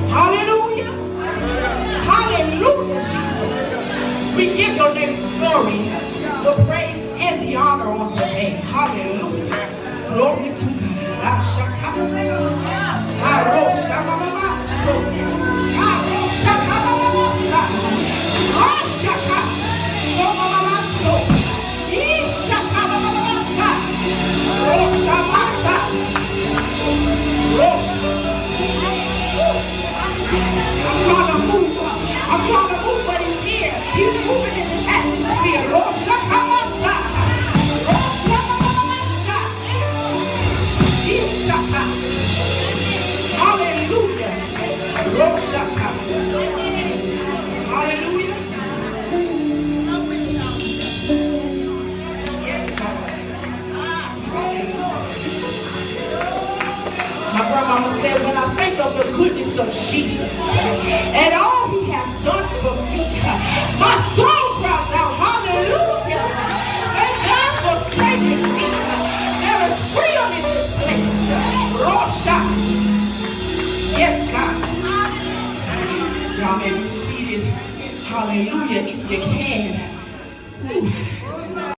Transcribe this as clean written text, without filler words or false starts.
Hallelujah. Hallelujah, Jesus. We give your name glory, the praise, and the honor on today. Hallelujah. Glory to I'm trying to move, but he's here. He's moving in this atmosphere. Lord, hallelujah. Hallelujah. My grandmama said, when I think of the goodness of Jesus and all he has done for me, my soul cries out, hallelujah. Thank God for saving me. There is freedom in this place. Rosha. Yes, God. Y'all may be seated. Hallelujah, if you can. Ooh.